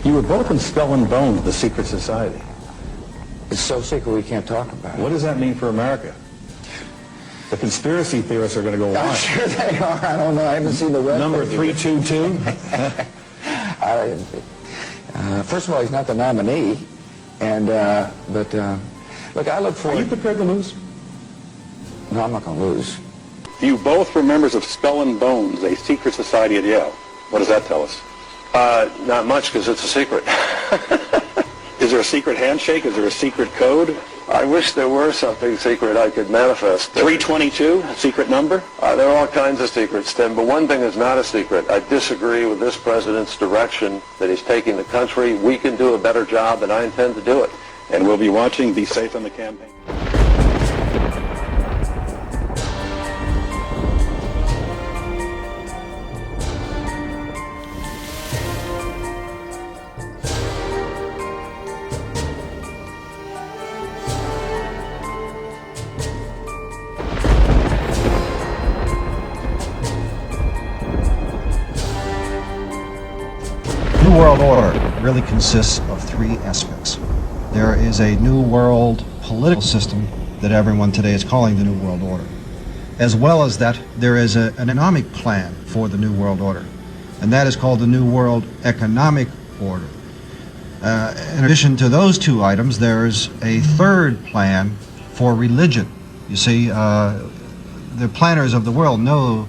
You were both in Skull and Bones, the secret society. It's so secret we can't talk about it. What does that mean for America? The conspiracy theorists are going to go I'm wild. sure they are. I don't know. I haven't seen the web. Number 322? First of all, he's not the nominee. And, look, I look forward... Are you prepared to lose? No, I'm not going to lose. You both were members of Skull and Bones, a secret society at Yale. What does that tell us? Not much, because it's a secret. Is there a secret handshake? Is there a secret code? I wish there were something secret I could manifest. 322, secret number? There are all kinds of secrets, Tim, but one thing is not a secret. I disagree with this president's direction that he's taking the country. We can do a better job, and I intend to do it. And we'll be watching. Be safe on the campaign. New World Order really consists of three aspects. There is a New World political system that everyone today is calling the New World Order. As well as that, there is an economic plan for the New World Order, and that is called the New World Economic Order. In addition to those two items, there is a third plan for religion. You see, the planners of the world know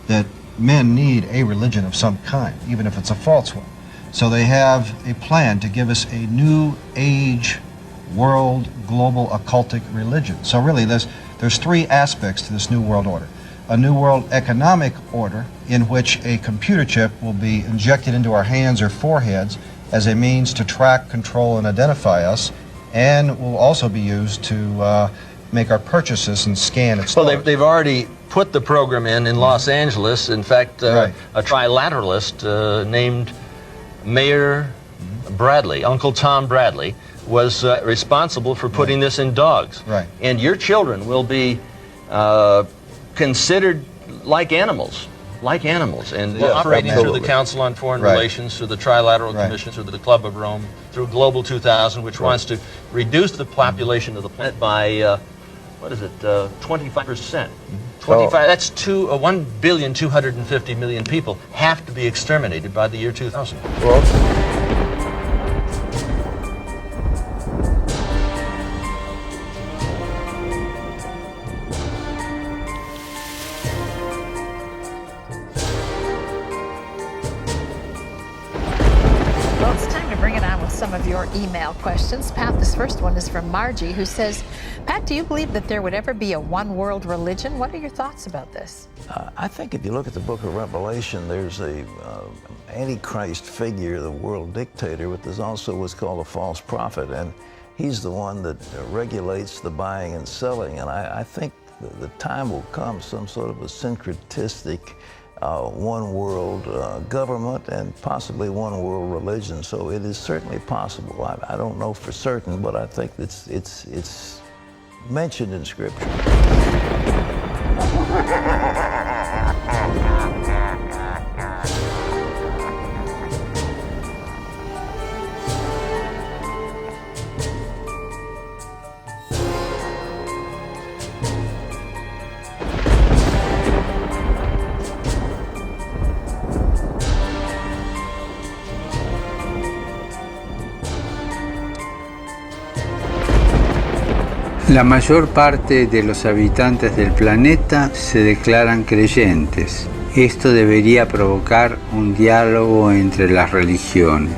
that men need a religion of some kind, even if it's a false one. So they have a plan to give us a new age world global occultic religion. So really there's three aspects to this New World Order. A New World Economic Order in which a computer chip will be injected into our hands or foreheads as a means to track, control, and identify us, and will also be used to make our purchases and scan at stores. Well, they've already put the program in Los Angeles. In fact, Right. a trilateralist named Mayor Bradley, Uncle Tom Bradley, was responsible for putting this in dogs. Right. And your children will be considered like animals. And Yes, operating through absolutely. the Council on Foreign Right. Relations, through the Trilateral Right. Commission, through the Club of Rome, through Global 2000, which wants to reduce the population of the planet by, 25%. 25, that's 1,250,000,000 people have to be exterminated by the year 2000. Well, Well, it's time to bring it on with some of your email questions. Pat, this first one is from Margie, who says, Pat, do you believe that there would ever be a one-world religion? What are your thoughts about this? I think if you look at the book of Revelation, there's a antichrist figure, the world dictator, but there's also what's called a false prophet, and he's the one that regulates the buying and selling. And I think the time will come, some sort of a syncretistic one world government and possibly one world religion. So it is certainly possible. I don't know for certain, but I think it's mentioned in Scripture. La mayor parte de los habitantes del planeta se declaran creyentes. Esto debería provocar un diálogo entre las religiones.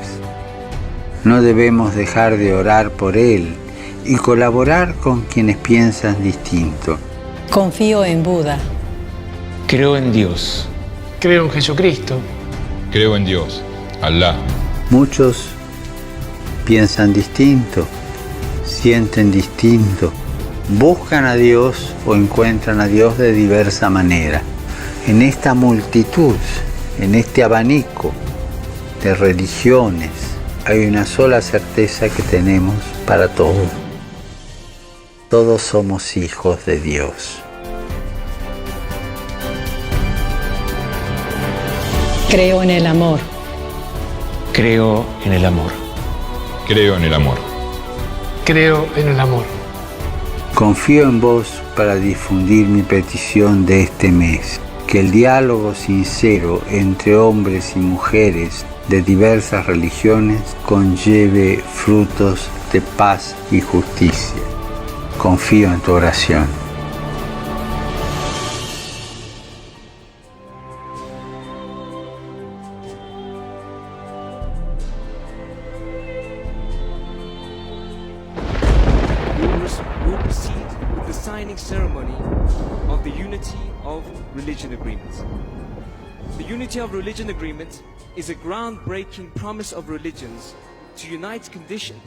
No debemos dejar de orar por él y colaborar con quienes piensan distinto. Confío en Buda. Creo en Dios. Creo en Jesucristo. Creo en Dios, Alá. Muchos piensan distinto, sienten distinto, buscan a Dios o encuentran a Dios de diversa manera. En esta multitud, en este abanico de religiones, hay una sola certeza que tenemos para todos. Todos somos hijos de Dios. Creo en el amor. Creo en el amor. Creo en el amor. Creo en el amor. Confío en vos para difundir mi petición de este mes. Que el diálogo sincero entre hombres y mujeres de diversas religiones conlleve frutos de paz y justicia. Confío en tu oración. We'll proceed with the signing ceremony of the Unity of Religion Agreement. The Unity of Religion Agreement is a groundbreaking promise of religions to unite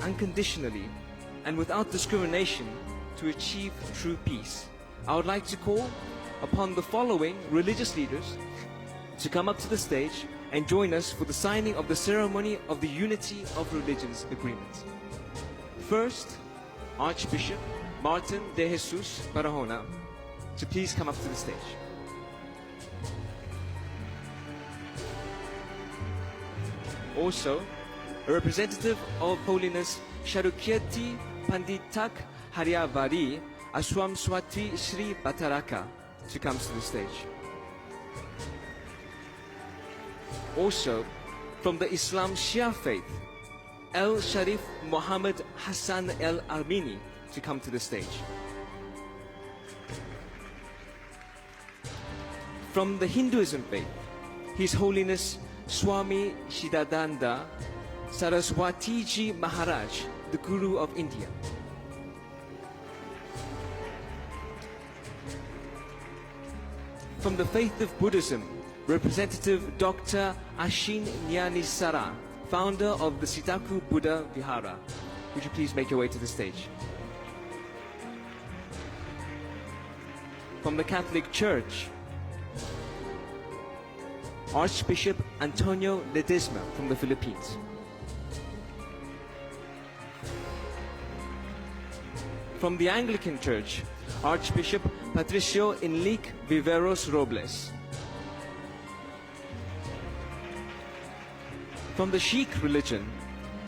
unconditionally and without discrimination to achieve true peace. I would like to call upon the following religious leaders to come up to the stage and join us for the signing of the ceremony of the Unity of Religions Agreement. First, Archbishop Martin de Jesus Barahona to please come up to the stage. Also, a representative of Holiness Sharukirti Panditak Haryavari Aswam Swati Sri Bataraka to come to the stage. Also, from the Islam Shia faith, El Sharif Muhammad Hassan El Armini to come to the stage. From the Hinduism faith, His Holiness Swami Shidananda Saraswatiji Maharaj, the Guru of India. From the faith of Buddhism, Representative Dr. Ashin Nyanisara, founder of the Sitaku Buddha Vihara. Would you please make your way to the stage? From the Catholic Church, Archbishop Antonio Ledesma from the Philippines. From the Anglican Church, Archbishop Patricio Enrique Viveros Robles. From the Sikh religion,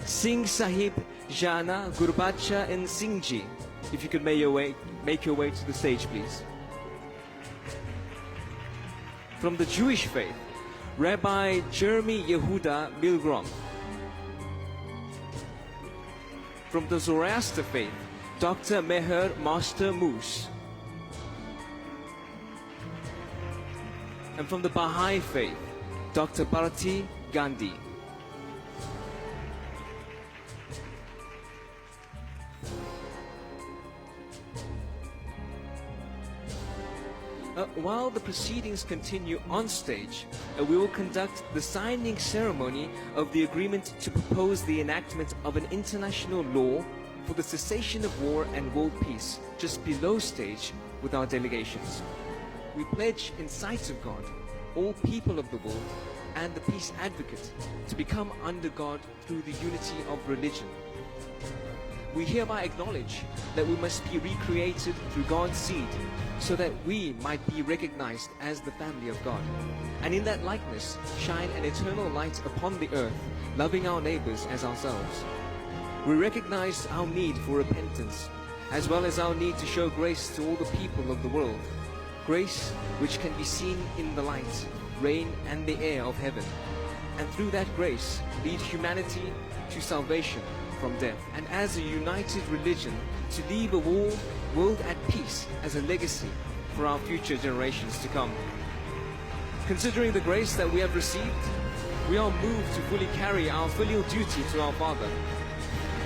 Singh Sahib Jana Gurbacha and Singhji. If you could make your way to the stage, please. From the Jewish faith, Rabbi Jeremy Yehuda Milgrom. From the Zoroaster faith, Dr. Meher Master Moose. And from the Baha'i faith, Dr. Bharati Gandhi. While the proceedings continue on stage, we will conduct the signing ceremony of the agreement to propose the enactment of an international law for the cessation of war and world peace just below stage with our delegations. We pledge in sight of God, all people of the world, and the peace advocate to become under God through the unity of religion. We hereby acknowledge that we must be recreated through God's seed so that we might be recognized as the family of God, and in that likeness shine an eternal light upon the earth, loving our neighbors as ourselves. We recognize our need for repentance, as well as our need to show grace to all the people of the world, grace which can be seen in the light, rain, and the air of heaven, and through that grace lead humanity to salvation from death, and as a united religion to leave a world at peace as a legacy for our future generations to come. Considering the grace that we have received, we are moved to fully carry our filial duty to our Father.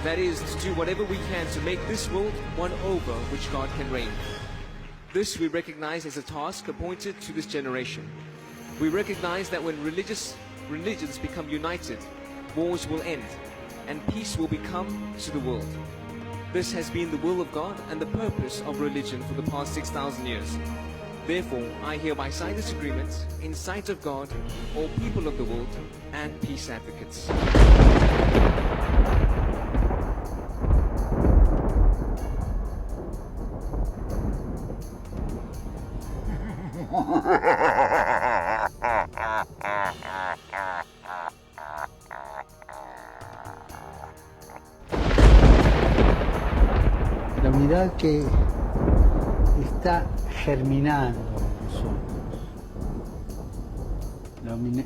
That is, to do whatever we can to make this world one over which God can reign. This we recognize as a task appointed to this generation. We recognize that when religions become united, wars will end, and peace will become to the world. This has been the will of God and the purpose of religion for the past 6,000 years. Therefore, I hereby sign this agreement in sight of God, all people of the world, and peace advocates. unidad que está germinando en nosotros.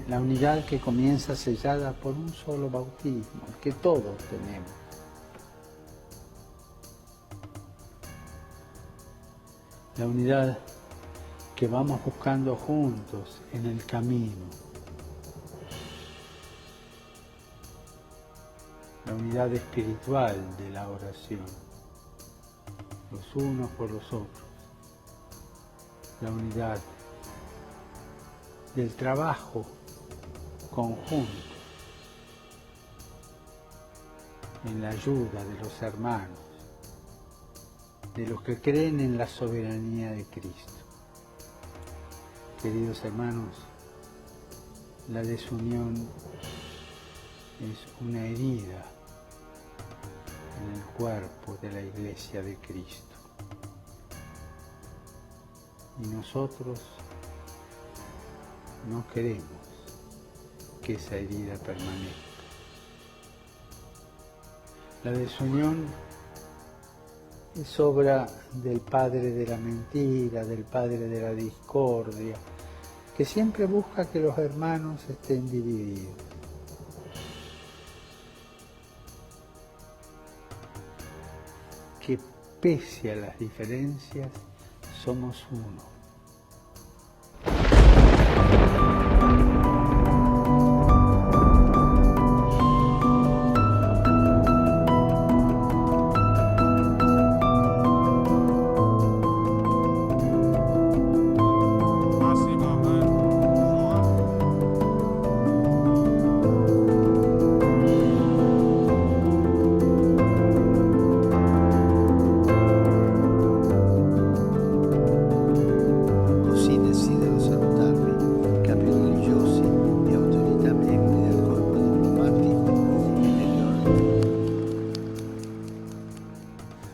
La unidad que comienza sellada por un solo bautismo, el que todos tenemos. La unidad que vamos buscando juntos en el camino. La unidad espiritual de la oración, los unos por los otros. La unidad del trabajo conjunto en la ayuda de los hermanos, de los que creen en la soberanía de Cristo. Queridos hermanos, la desunión es una herida en el cuerpo de la Iglesia de Cristo. Y nosotros no queremos que esa herida permanezca. La desunión es obra del padre de la mentira, del padre de la discordia, que siempre busca que los hermanos estén divididos. Que pese a las diferencias, somos uno.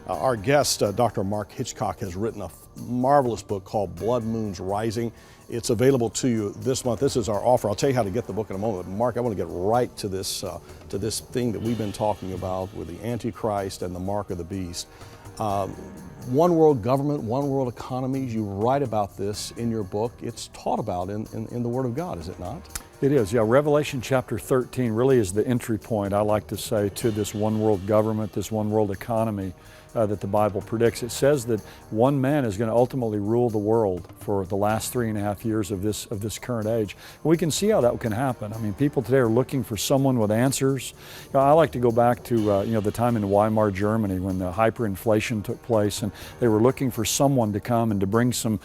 Our guest, Dr. Mark Hitchcock, has written a marvelous book called Blood Moons Rising. It's available to you this month. This is our offer. I'll tell you how to get the book in a moment. Mark, I want to get right to this thing that we've been talking about with the Antichrist and the mark of the beast. One world government, one world economies. You write about this in your book. It's taught about in the Word of God, is it not? It is, yeah. Revelation chapter 13 really is the entry point, I like to say, to this one world government, this one world economy that the Bible predicts. It says that one man is going to ultimately rule the world for the last 3.5 years of this current age. And we can see how that can happen. I mean, people today are looking for someone with answers. You know, I like to go back to the time in Weimar Germany when the hyperinflation took place, and they were looking for someone to come and to bring some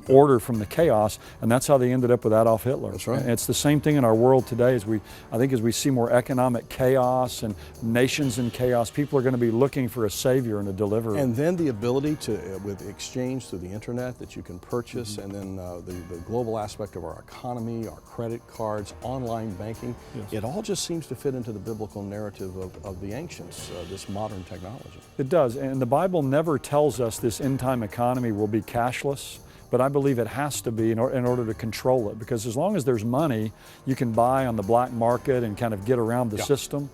order from the chaos, and that's how they ended up with Adolf Hitler. That's right. And it's the same thing in our world today. As we see more economic chaos and nations in chaos, people are going to be looking for a savior and a deliverer. And then the ability to, with exchange through the internet that you can purchase, and then the global aspect of our economy, our credit cards, online banking, it all just seems to fit into the biblical narrative of the ancients, this modern technology. It does, and the Bible never tells us this end-time economy will be cashless. But I believe it has to be in order to control it, because as long as there's money, you can buy on the black market and kind of get around the system.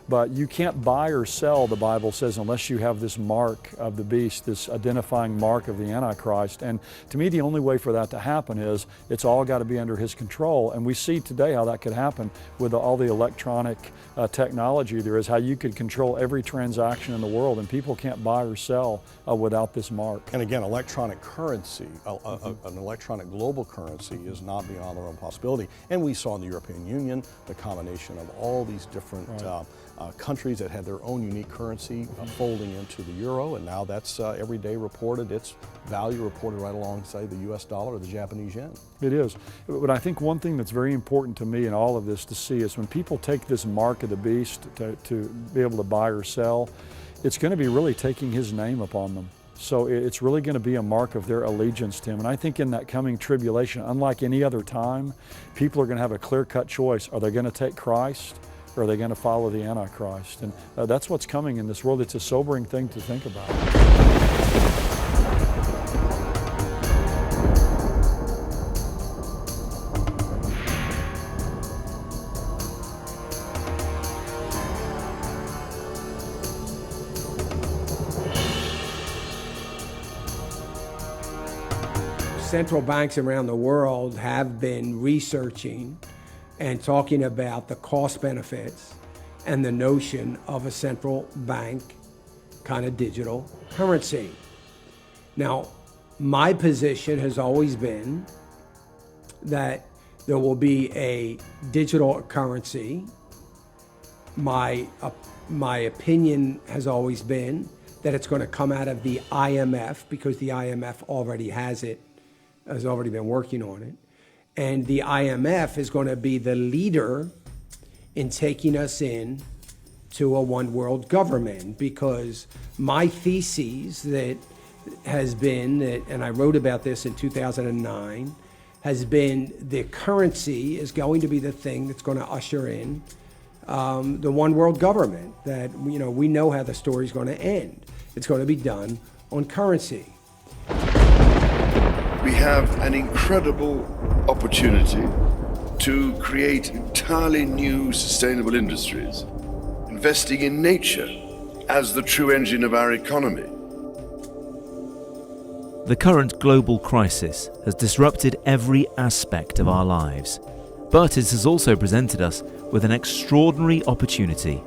But you can't buy or sell, the Bible says, unless you have this mark of the beast, this identifying mark of the Antichrist. And to me, the only way for that to happen is it's all got to be under his control. And we see today how that could happen with all the electronic technology there is, how you could control every transaction in the world, and people can't buy or sell without this mark. And again, electronic currency, an electronic global currency is not beyond the realm of possibility. And we saw in the European Union the combination of all these different countries that had their own unique currency folding into the euro, and now that's every day reported, its value reported right alongside the US dollar or the Japanese yen. It is. But I think one thing that's very important to me in all of this to see is when people take this mark of the beast to be able to buy or sell, it's going to be really taking his name upon them. So it's really going to be a mark of their allegiance to him. And I think in that coming tribulation, unlike any other time, people are going to have a clear-cut choice. Are they going to take Christ, or are they going to follow the Antichrist? And that's what's coming in this world. It's a sobering thing to think about. central banks around the world have been researching and talking about the cost benefits and the notion of a central bank kind of digital currency. Now, my position has always been that there will be a digital currency. My opinion has always been that it's going to come out of the IMF, because the IMF already has it, has already been working on it. And the IMF is going to be the leader in taking us in to a one world government, because my thesis that has been, and I wrote about this in 2009, has been the currency is going to be the thing that's going to usher in the one world government. That, you know, we know how the story's going to end. It's going to be done on currency. We have an incredible opportunity to create entirely new sustainable industries, investing in nature as the true engine of our economy. The current global crisis has disrupted every aspect of our lives, but it has also presented us with an extraordinary opportunity,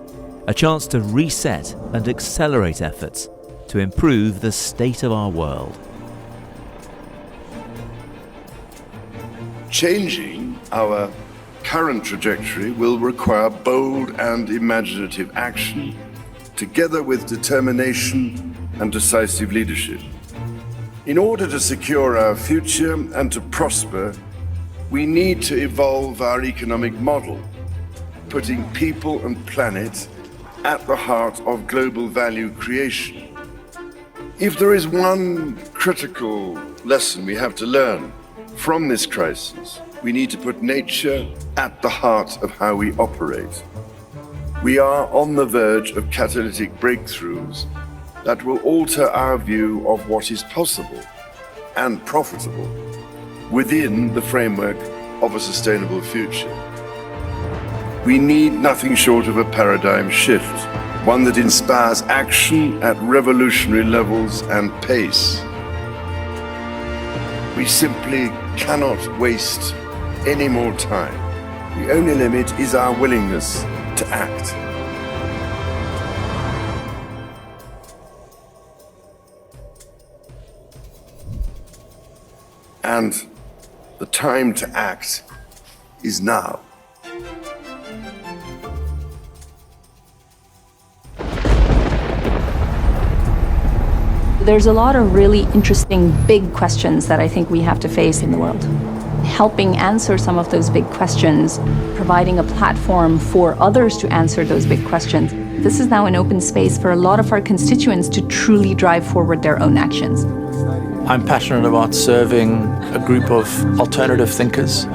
a chance to reset and accelerate efforts to improve the state of our world. Changing our current trajectory will require bold and imaginative action, together with determination and decisive leadership. In order to secure our future and to prosper, we need to evolve our economic model, putting people and planet at the heart of global value creation. If there is one critical lesson we have to learn from this crisis, we need to put nature at the heart of how we operate. We are on the verge of catalytic breakthroughs that will alter our view of what is possible and profitable within the framework of a sustainable future. We need nothing short of a paradigm shift, one that inspires action at revolutionary levels and pace. We simply cannot waste any more time. The only limit is our willingness to act. And the time to act is now. There's a lot of really interesting big questions that I think we have to face in the world. Helping answer some of those big questions, providing a platform for others to answer those big questions. This is now an open space for a lot of our constituents to truly drive forward their own actions. I'm passionate about serving a group of alternative thinkers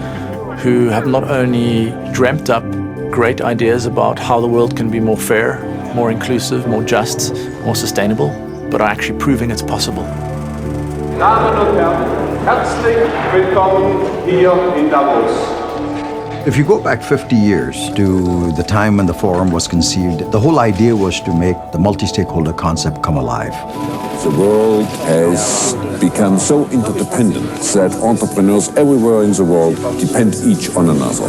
who have not only dreamt up great ideas about how the world can be more fair, more inclusive, more just, more sustainable, but are actually proving it's possible. Damen und Herren, herzlich willkommen hier in Davos. If you go back 50 years to the time when the forum was conceived, the whole idea was to make the multi-stakeholder concept come alive. The world has become so interdependent that entrepreneurs everywhere in the world depend each on another.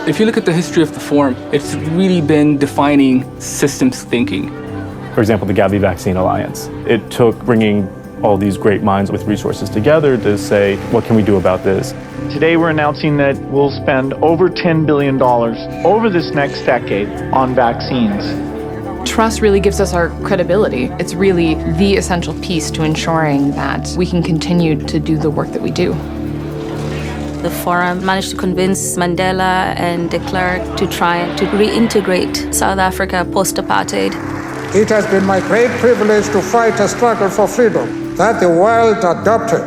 If you look at the history of the forum, it's really been defining systems thinking. For example, the Gavi Vaccine Alliance. It took bringing all these great minds with resources together to say, what can we do about this? Today we're announcing that we'll spend over $10 billion over this next decade on vaccines. Trust really gives us our credibility. It's really the essential piece to ensuring that we can continue to do the work that we do. The forum managed to convince Mandela and de Klerk to try to reintegrate South Africa post-apartheid. It has been my great privilege to fight a struggle for freedom that the world adopted.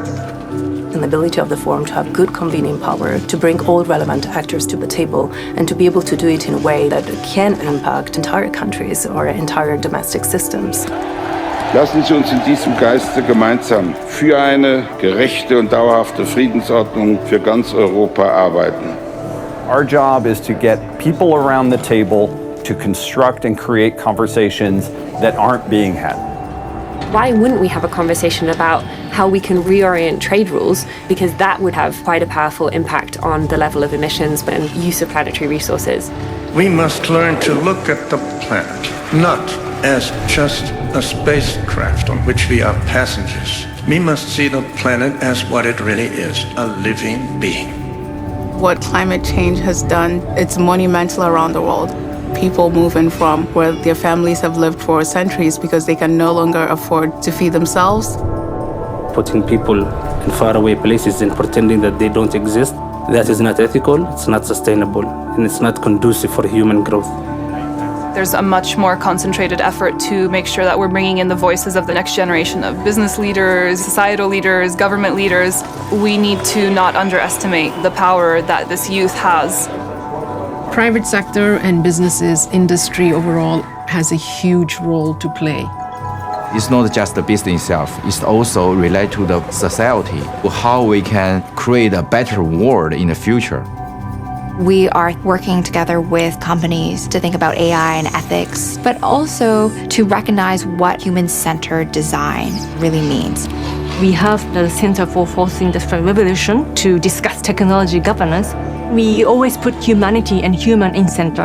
An ability of the forum to have good convening power, to bring all relevant actors to the table, and to be able to do it in a way that can impact entire countries or entire domestic systems. Lassen Sie uns in diesem Geiste gemeinsam für eine gerechte und dauerhafte Friedensordnung für ganz Europa arbeiten. Our job is to get people around the table to construct and create conversations that aren't being had. Why wouldn't we have a conversation about how we can reorient trade rules? Because that would have quite a powerful impact on the level of emissions and use of planetary resources. We must learn to look at the planet, not as just a spacecraft on which we are passengers. We must see the planet as what it really is, a living being. What climate change has done, it's monumental around the world. People moving from where their families have lived for centuries because they can no longer afford to feed themselves. Putting people in faraway places and pretending that they don't exist, that is not ethical, it's not sustainable, and it's not conducive for human growth. There's a much more concentrated effort to make sure that we're bringing in the voices of the next generation of business leaders, societal leaders, government leaders. We need to not underestimate the power that this youth has. Private sector and businesses, industry overall, has a huge role to play. It's not just the business itself, it's also related to the society, how we can create a better world in the future. We are working together with companies to think about AI and ethics, but also to recognize what human-centered design really means. We have the Center for Fourth Industrial Revolution to discuss technology governance. We always put humanity and human in center.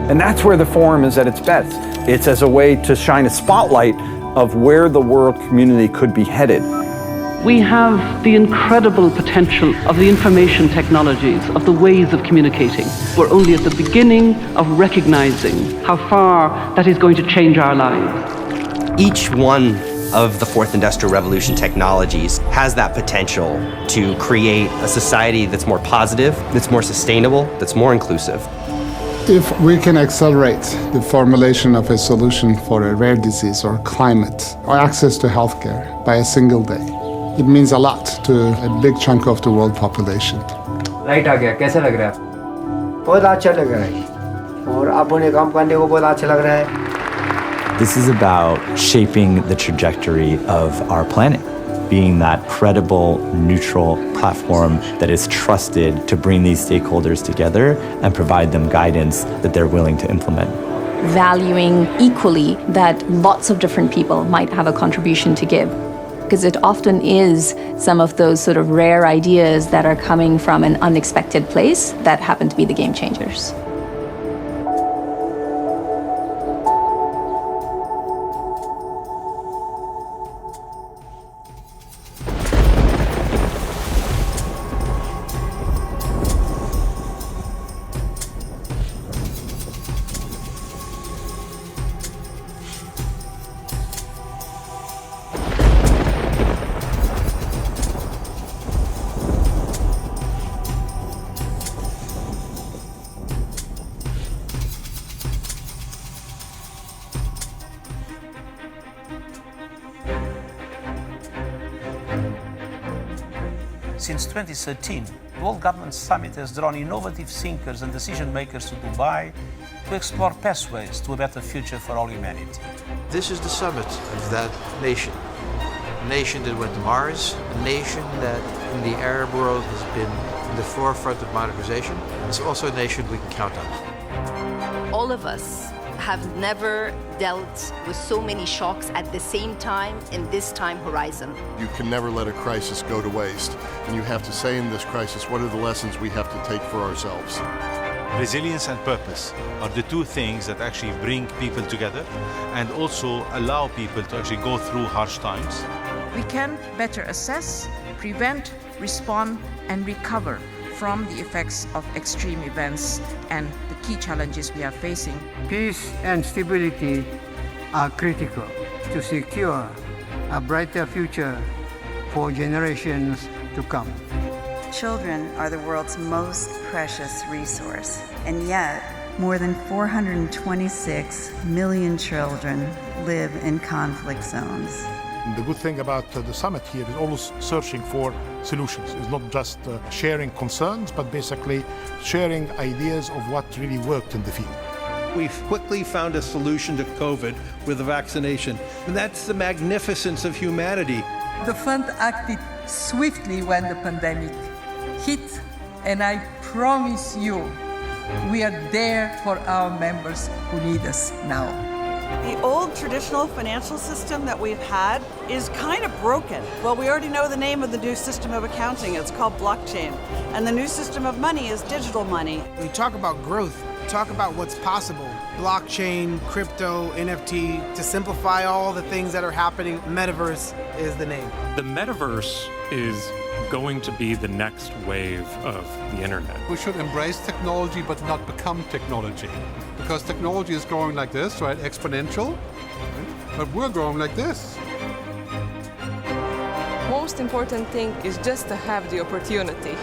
And that's where the forum is at its best. It's as a way to shine a spotlight of where the world community could be headed. We have the incredible potential of the information technologies, of the ways of communicating. We're only at the beginning of recognizing how far that is going to change our lives. Each one of the Fourth Industrial Revolution technologies has that potential to create a society that's more positive, that's more sustainable, that's more inclusive. If we can accelerate the formulation of a solution for a rare disease or climate or access to healthcare by a single day, it means a lot to a big chunk of the world population. Light आ गया, कैसा लग रहा है? बहुत अच्छा लग रहा है और अपने काम करने को बहुत अच्छा लग रहा है. This is about shaping the trajectory of our planet, being that credible, neutral platform that is trusted to bring these stakeholders together and provide them guidance that they're willing to implement. Valuing equally that lots of different people might have a contribution to give. Because it often is some of those sort of rare ideas that are coming from an unexpected place that happen to be the game changers. Since 2013, the World Government Summit has drawn innovative thinkers and decision makers to Dubai to explore pathways to a better future for all humanity. This is the summit of that nation. A nation that went to Mars, a nation that in the Arab world has been in the forefront of modernization. It's also a nation we can count on. All of us have never dealt with so many shocks at the same time in this time horizon. You can never let a crisis go to waste. And you have to say in this crisis, what are the lessons we have to take for ourselves? Resilience and purpose are the two things that actually bring people together and also allow people to actually go through harsh times. We can better assess, prevent, respond, and recover from the effects of extreme events and the key challenges we are facing. Peace and stability are critical to secure a brighter future for generations to come. Children are the world's most precious resource, and yet more than 426 million children live in conflict zones. The good thing about the summit here is always searching for solutions. It's not just sharing concerns, but basically sharing ideas of what really worked in the field. We've quickly found a solution to COVID with the vaccination. And that's the magnificence of humanity. The fund acted swiftly when the pandemic hit, and I promise you, we are there for our members who need us now. The old traditional financial system that we've had is kind of broken. Well, we already know the name of the new system of accounting. It's called blockchain. And the new system of money is digital money. We talk about growth, talk about what's possible. Blockchain, crypto, NFT, to simplify all the things that are happening, metaverse is the name. The metaverse is going to be the next wave of the internet. We should embrace technology but not become technology. Because technology is growing like this, right? Exponential. Right? But we're growing like this. Most important thing is just to have the opportunity.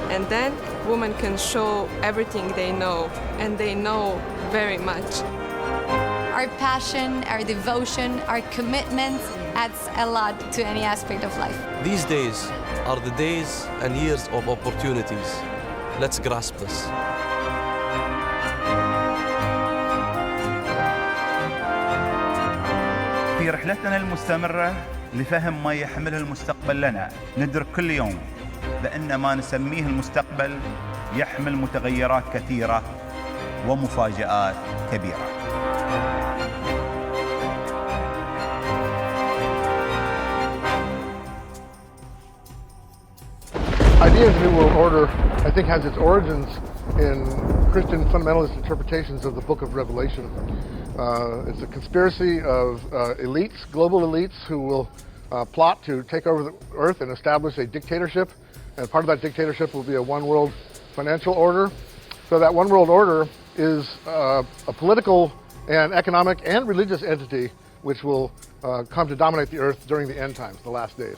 And then women can show everything they know, and they know very much. Our passion, our devotion, our commitment adds a lot to any aspect of life. These days are the days and years of opportunities. Let's grasp this. في رحلتنا المستمرة لفهم ما يحمله المستقبل لنا ندرك كل يوم بأن ما نسميه المستقبل يحمل متغيرات كثيرة ومفاجآت كبيرة. Ideas of the New World Order, I think, has its origins in Christian fundamentalist interpretations of the Book of Revelation. It's a conspiracy of elites, global elites, who will plot to take over the earth and establish a dictatorship. And part of that dictatorship will be a one world financial order. So that one world order is a political and economic and religious entity which will come to dominate the earth during the end times, the last days.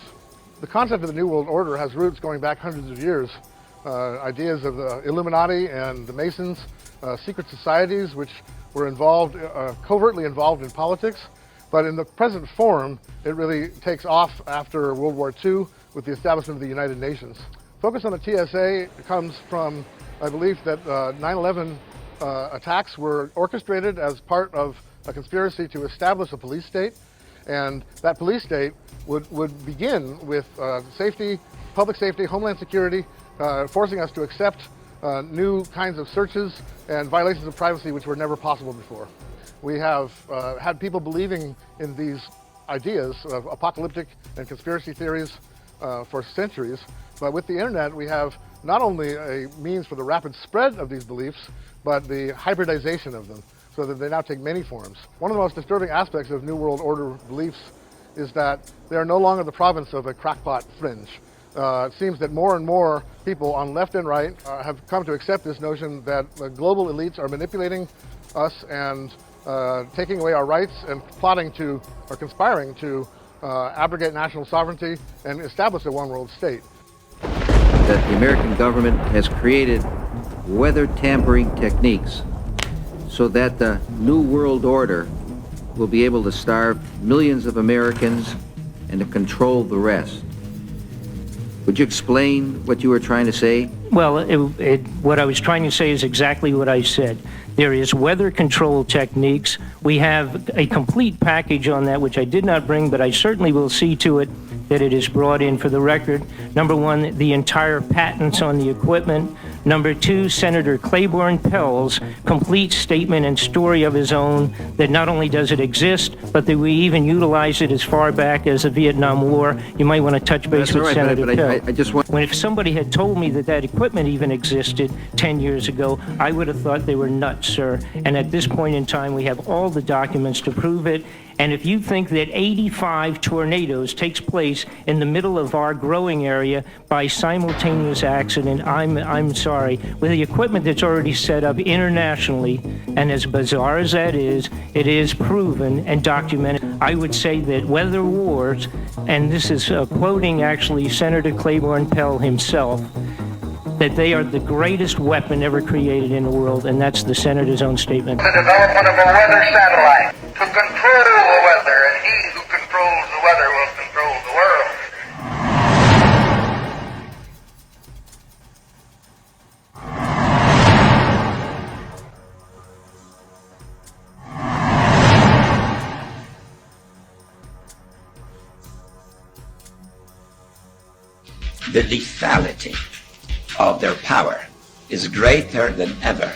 The concept of the New World Order has roots going back hundreds of years. Ideas of the Illuminati and the Masons, secret societies which were involved, covertly involved in politics. But in the present form, it really takes off after World War II with the establishment of the United Nations. Focus on the TSA comes from, I believe, that 9/11 attacks were orchestrated as part of a conspiracy to establish a police state. And that police state would begin with safety, public safety, homeland security, forcing us to accept new kinds of searches and violations of privacy which were never possible before. We have had people believing in these ideas of apocalyptic and conspiracy theories for centuries, but with the internet we have not only a means for the rapid spread of these beliefs, but the hybridization of them, so that they now take many forms. One of the most disturbing aspects of New World Order beliefs is that they are no longer the province of a crackpot fringe. It seems that more and more people on left and right have come to accept this notion that global elites are manipulating us and taking away our rights and plotting to, or conspiring to, abrogate national sovereignty and establish a one-world state. That the American government has created weather tampering techniques so that the New World Order will be able to starve millions of Americans and to control the rest. Would you explain what you were trying to say? Well, what I was trying to say is exactly what I said. There is weather control techniques. We have a complete package on that, which I did not bring, but I certainly will see to it that it is brought in for the record. Number one, the entire patents on the equipment. Number two, Senator Claiborne Pell's complete statement and story of his own, that not only does it exist, but that we even utilize it as far back as the Vietnam War. You might want to touch base with Senator Pell. I just want... When if somebody had told me that that equipment even existed 10 years ago, I would have thought they were nuts, sir. And at this point in time, we have all the documents to prove it. And if you think that 85 tornadoes takes place in the middle of our growing area by simultaneous accident, I'm sorry. With the equipment that's already set up internationally, and as bizarre as that is, it is proven and documented. I would say that weather wars, and this is quoting actually Senator Claiborne Pell himself, that they are the greatest weapon ever created in the world, and that's the senator's own statement. The development of a weather satellite to control the weather, and he who controls the weather will control the world. The lethality of their power is greater than ever.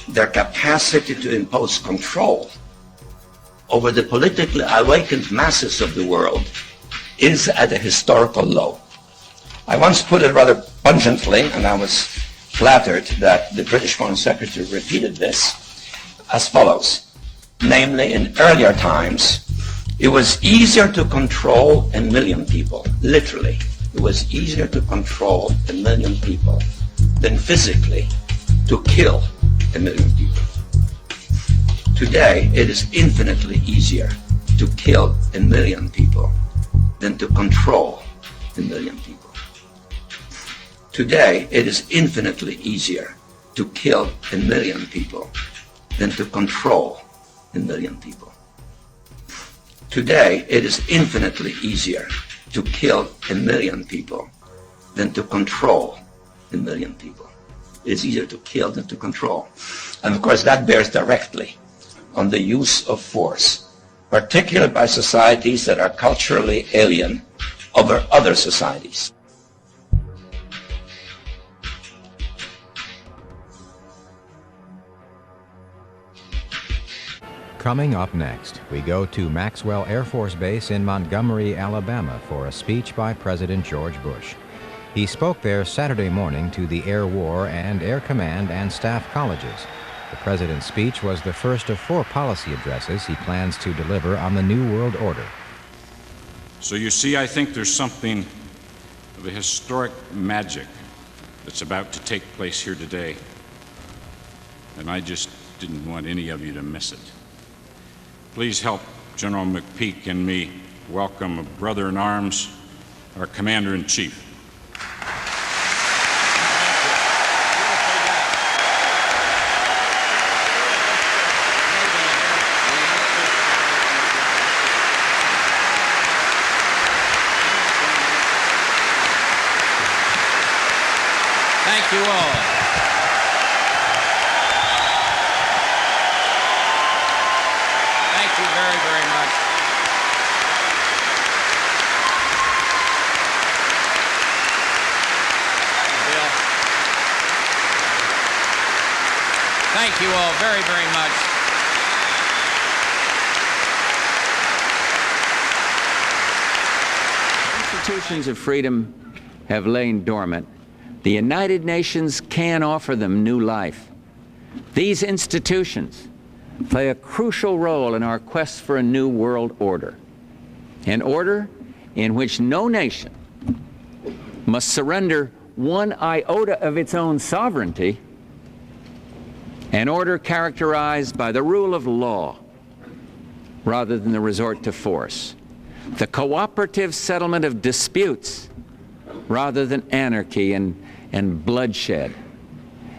Their capacity to impose control over the politically awakened masses of the world is at a historical low. I once put it rather pungently, and I was flattered that the British Foreign Secretary repeated this, as follows. Namely, in earlier times, it was easier to control 1 million people, literally. It was easier to control 1 million people than physically to kill 1 million people. Today, it is infinitely easier to kill 1 million people than to control 1 million people. Today, it is infinitely easier to kill 1 million people than to control 1 million people. Today, it is infinitely easier to kill 1 million people than to control 1 million people. It's easier to kill than to control. And of course, that bears directly on the use of force, particularly by societies that are culturally alien over other societies. Coming up next, we go to Maxwell Air Force Base in Montgomery, Alabama for a speech by President George Bush. He spoke there Saturday morning to the Air War and Air Command and Staff Colleges. The President's speech was the first of 4 policy addresses he plans to deliver on the New World Order. So you see, I think there's something of a historic magic that's about to take place here today, and I just didn't want any of you to miss it. Please help General McPeak and me welcome a brother-in-arms, our Commander-in-Chief. Thank you all. Thank you very, very much. Bill. Thank you all very, very much. Institutions of freedom have lain dormant. The United Nations can offer them new life. These institutions play a crucial role in our quest for a new world order, an order in which no nation must surrender one iota of its own sovereignty, an order characterized by the rule of law rather than the resort to force, the cooperative settlement of disputes rather than anarchy and bloodshed,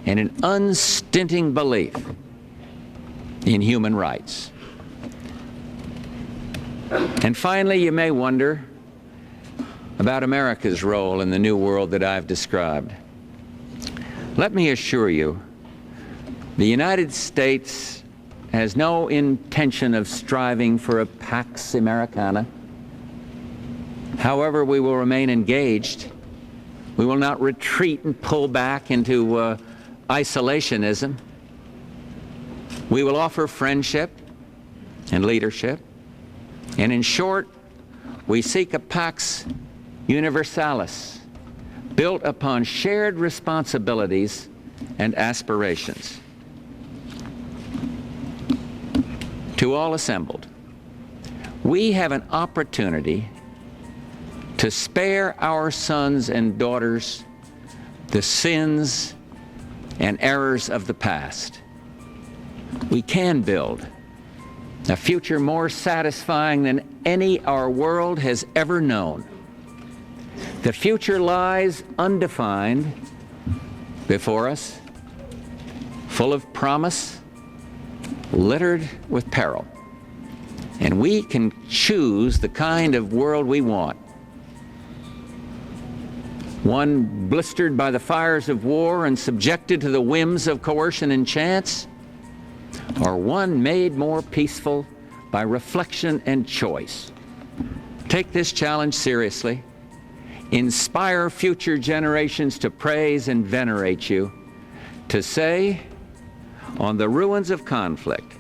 and an unstinting belief in human rights. And finally, you may wonder about America's role in the new world that I've described. Let me assure you, the United States has no intention of striving for a Pax Americana. However, we will remain engaged. We will not retreat and pull back into isolationism. We will offer friendship and leadership. And in short, we seek a Pax Universalis, built upon shared responsibilities and aspirations. To all assembled, we have an opportunity to spare our sons and daughters the sins and errors of the past. We can build a future more satisfying than any our world has ever known. The future lies undefined before us, full of promise, littered with peril. And we can choose the kind of world we want. One blistered by the fires of war and subjected to the whims of coercion and chance, or one made more peaceful by reflection and choice. Take this challenge seriously. Inspire future generations to praise and venerate you, to say, on the ruins of conflict,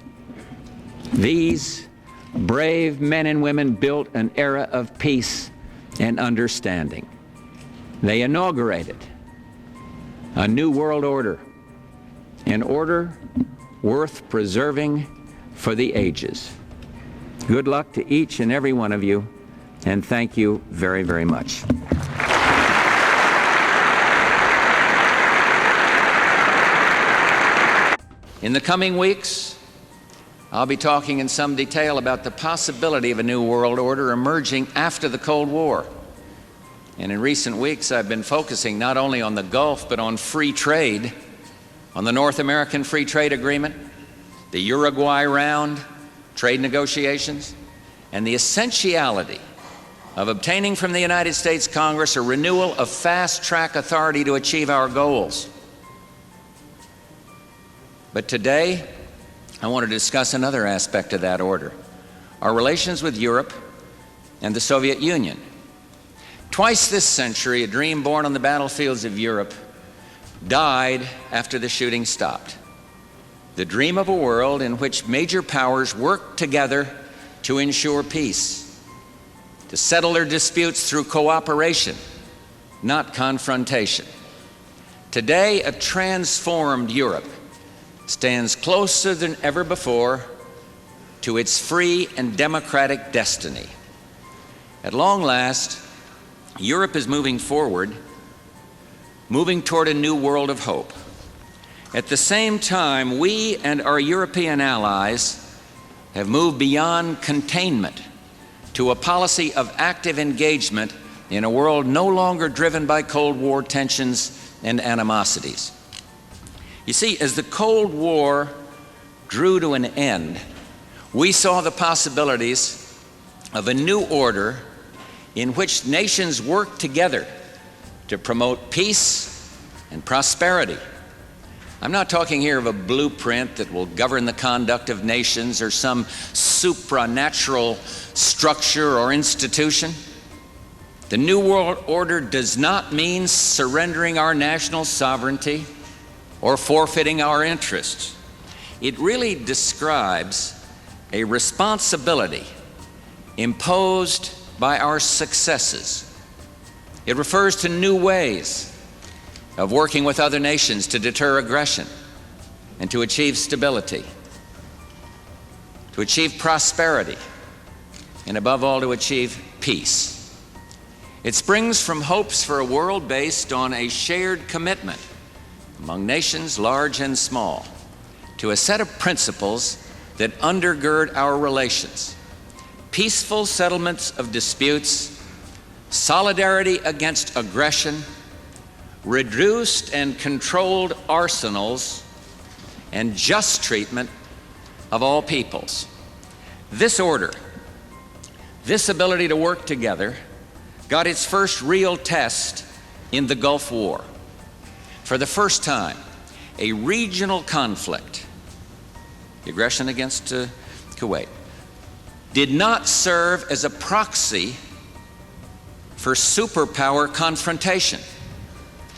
these brave men and women built an era of peace and understanding. They inaugurated a new world order, an order worth preserving for the ages. Good luck to each and every one of you, and thank you very, very much. In the coming weeks, I'll be talking in some detail about the possibility of a new world order emerging after the Cold War. And in recent weeks, I've been focusing not only on the Gulf, but on free trade, on the North American Free Trade Agreement, the Uruguay round, trade negotiations, and the essentiality of obtaining from the United States Congress a renewal of fast-track authority to achieve our goals. But today, I want to discuss another aspect of that order, our relations with Europe and the Soviet Union. Twice this century, a dream born on the battlefields of Europe died after the shooting stopped. The dream of a world in which major powers work together to ensure peace, to settle their disputes through cooperation, not confrontation. Today, a transformed Europe stands closer than ever before to its free and democratic destiny. At long last, Europe is moving forward, moving toward a new world of hope. At the same time, we and our European allies have moved beyond containment to a policy of active engagement in a world no longer driven by Cold War tensions and animosities. You see, as the Cold War drew to an end, we saw the possibilities of a new order in which nations work together to promote peace and prosperity. I'm not talking here of a blueprint that will govern the conduct of nations or some supranatural structure or institution. The New World Order does not mean surrendering our national sovereignty or forfeiting our interests. It really describes a responsibility imposed by our successes. It refers to new ways of working with other nations to deter aggression and to achieve stability, to achieve prosperity, and above all, to achieve peace. It springs from hopes for a world based on a shared commitment among nations large and small to a set of principles that undergird our relations: peaceful settlements of disputes, solidarity against aggression, reduced and controlled arsenals, and just treatment of all peoples. This order, this ability to work together, got its first real test in the Gulf War. For the first time, a regional conflict, the aggression against Kuwait, did not serve as a proxy for superpower confrontation.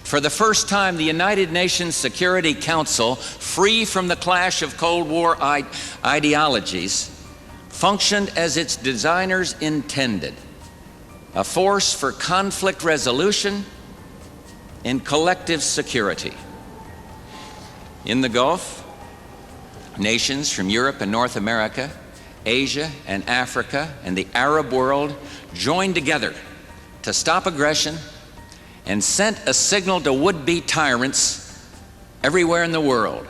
For the first time, the United Nations Security Council, free from the clash of Cold War ideologies, functioned as its designers intended, a force for conflict resolution and collective security. In the Gulf, nations from Europe and North America, Asia and Africa, and the Arab world joined together to stop aggression and sent a signal to would-be tyrants everywhere in the world.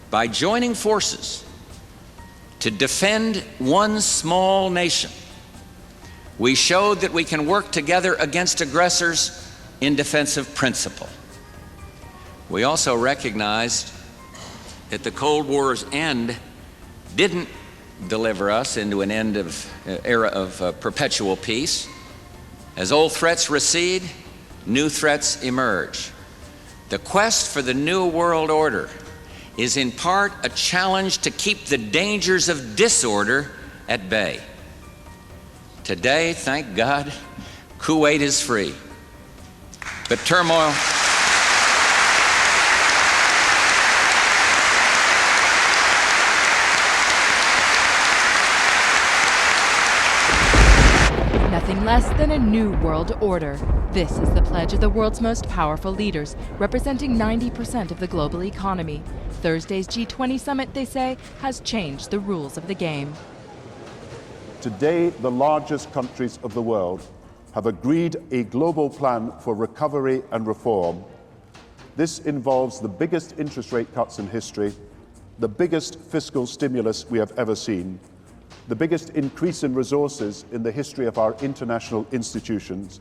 By joining forces to defend one small nation, we showed that we can work together against aggressors in defense of principle. We also recognized that the Cold War's end didn't deliver us into an era of perpetual peace. As old threats recede, new threats emerge. The quest for the new world order is in part a challenge to keep the dangers of disorder at bay. Today, thank God, Kuwait is free. But turmoil less than a new world order. This is the pledge of the world's most powerful leaders, representing 90% of the global economy. Thursday's G20 summit, they say, has changed the rules of the game. Today, the largest countries of the world have agreed a global plan for recovery and reform. This involves the biggest interest rate cuts in history, the biggest fiscal stimulus we have ever seen, the biggest increase in resources in the history of our international institutions.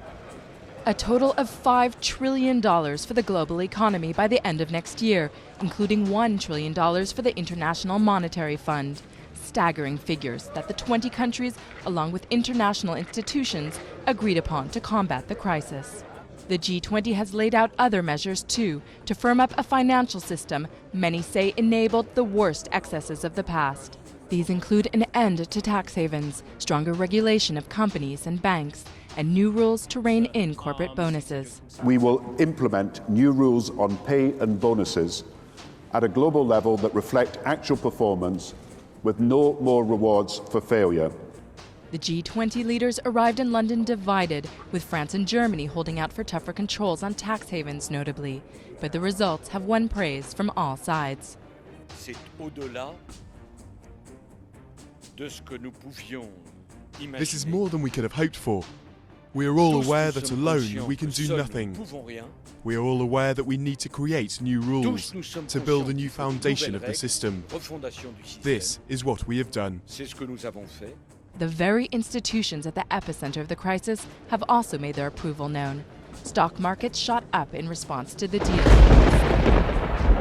A total of $5 trillion for the global economy by the end of next year, including $1 trillion for the International Monetary Fund. Staggering figures that the 20 countries, along with international institutions, agreed upon to combat the crisis. The G20 has laid out other measures, too, to firm up a financial system many say enabled the worst excesses of the past. These include an end to tax havens, stronger regulation of companies and banks, and new rules to rein in corporate bonuses. We will implement new rules on pay and bonuses at a global level that reflect actual performance, with no more rewards for failure. The G20 leaders arrived in London divided, with France and Germany holding out for tougher controls on tax havens notably. But the results have won praise from all sides. C'est au-delà de ce que nous pouvions imaginer. This is more than we could have hoped for. We are all aware that alone we can do nothing. We are all aware that we need to create new rules to build a new foundation of the system. This is what we have done. The very institutions at the epicenter of the crisis have also made their approval known. Stock markets shot up in response to the deal.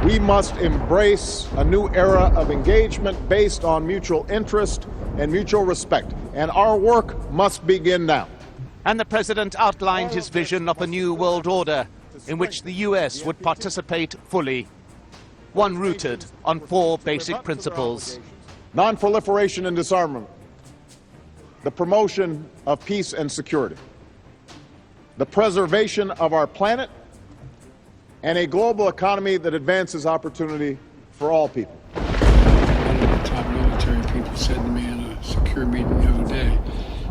We must embrace a new era of engagement based on mutual interest and mutual respect, and our work must begin now. And the president outlined his vision of a new world order in which the US would participate fully, one rooted on 4 basic principles. Non-proliferation and disarmament, the promotion of peace and security, the preservation of our planet, and a global economy that advances opportunity for all people. One of the top military people said to me in a secure meeting the other day,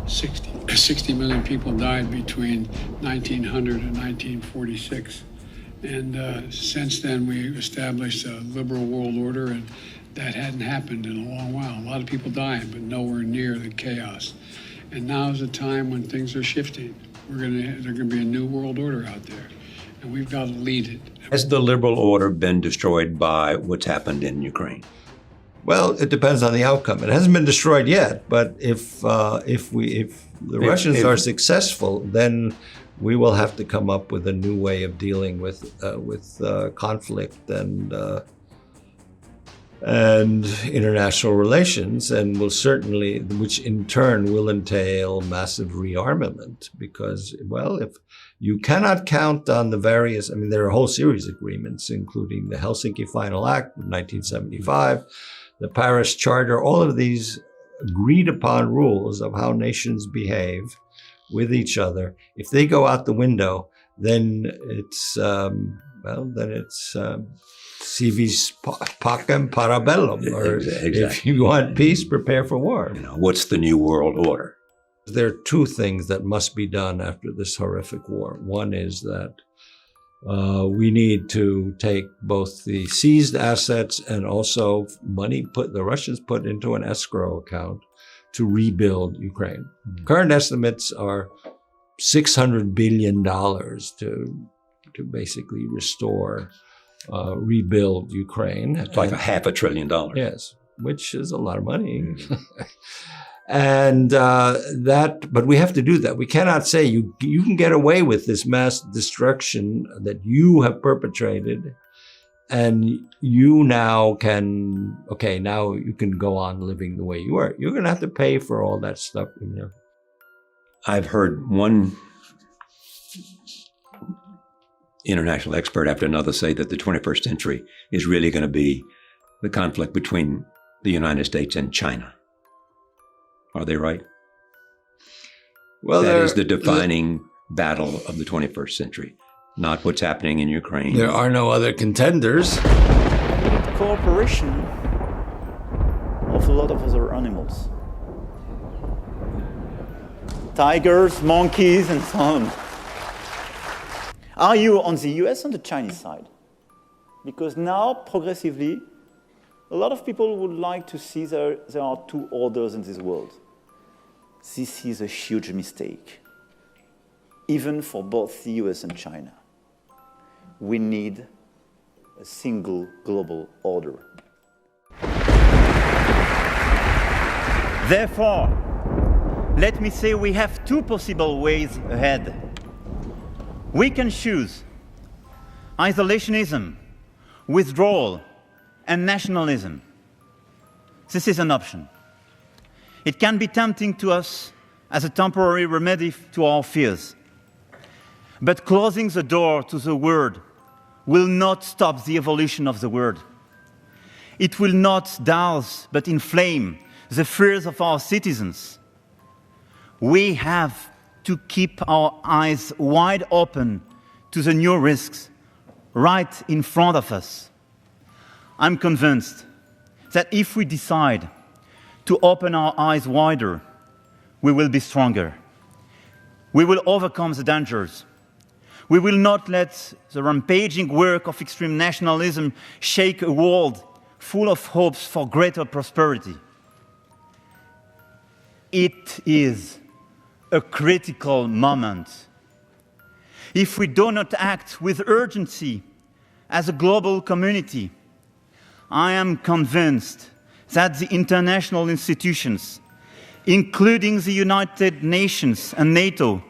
60 million people died between 1900 and 1946. And since then, we established a liberal world order, and that hadn't happened in a long while. A lot of people dying, but nowhere near the chaos. And now is a time when things are shifting. There's going to be a new world order out there, and we've got to lead it. Has the liberal order been destroyed by what's happened in Ukraine? Well, it depends on the outcome. It hasn't been destroyed yet, but if the Russians are successful, then we will have to come up with a new way of dealing with conflict and international relations, and will certainly, which in turn will entail massive rearmament. Because, well, if you cannot count on the various, I mean, there are a whole series of agreements, including the Helsinki Final Act of 1975. The Paris Charter, all of these agreed upon rules of how nations behave with each other. If they go out the window, then it's, civis pacem para bellum, or exactly. If you want peace, prepare for war. What's the new world order? There are 2 things that must be done after this horrific war. One is that we need to take both the seized assets and also money the Russians put into an escrow account to rebuild Ukraine. Current estimates are $600 billion to basically restore, rebuild Ukraine. It's like $500 billion. Yes, which is a lot of money. And but we have to do that. We cannot say you can get away with this mass destruction that you have perpetrated, and you now can go on living the way you were. You're going to have to pay for all that stuff. I've heard one international expert after another say that the 21st century is really going to be the conflict between the United States and China. Are they right? Well, that is the defining battle of the 21st century, not what's happening in Ukraine. There are no other contenders. The cooperation of a lot of other animals. tigers, monkeys, and so on. Are you on the US or the Chinese side? Because now, progressively, a lot of people would like to see there are two orders in this world. This is a huge mistake, even for both the US and China. We need a single global order. Therefore, let me say we have two possible ways ahead. We can choose isolationism, withdrawal, and nationalism. This is an option. It can be tempting to us as a temporary remedy to our fears. But closing the door to the word will not stop the evolution of the word. It will not douse but inflame the fears of our citizens. We have to keep our eyes wide open to the new risks right in front of us. I'm convinced that if we decide to open our eyes wider, we will be stronger. We will overcome the dangers. We will not let the rampaging work of extreme nationalism shake a world full of hopes for greater prosperity. It is a critical moment. If we do not act with urgency as a global community, I am convinced that the international institutions, including the United Nations and NATO,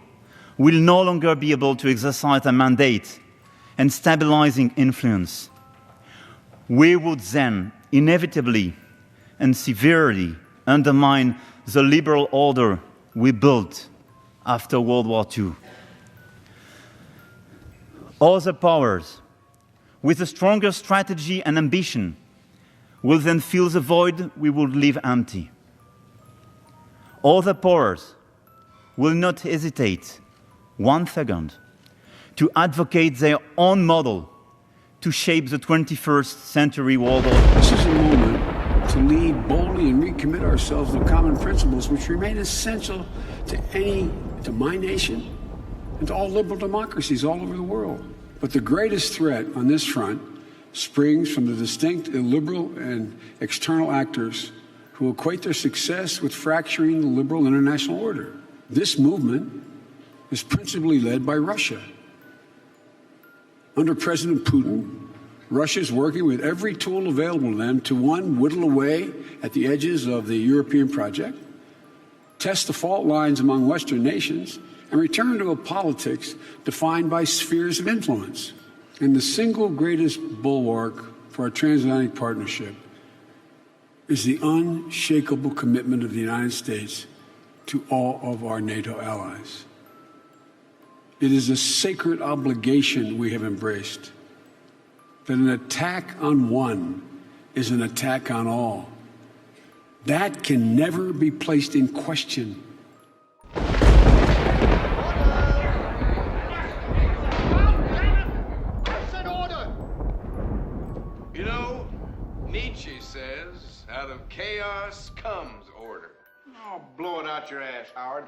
will no longer be able to exercise a mandate and stabilizing influence. We would then inevitably and severely undermine the liberal order we built after World War II. Other powers, with a stronger strategy and ambition, will then fill the void we would leave empty. Other powers will not hesitate 1 second to advocate their own model to shape the 21st century world order. This is a moment to lead boldly and recommit ourselves to common principles which remain essential to my nation and to all liberal democracies all over the world. But the greatest threat on this front springs from the distinct illiberal and external actors who equate their success with fracturing the liberal international order. This movement is principally led by Russia. Under President Putin, Russia is working with every tool available to them to, one, whittle away at the edges of the European project, test the fault lines among Western nations, and return to a politics defined by spheres of influence. And the single greatest bulwark for our transatlantic partnership is the unshakable commitment of the United States to all of our NATO allies. It is a sacred obligation we have embraced that an attack on one is an attack on all. That can never be placed in question. You know, Nietzsche says, out of chaos comes order. Oh, blow it out your ass, Howard.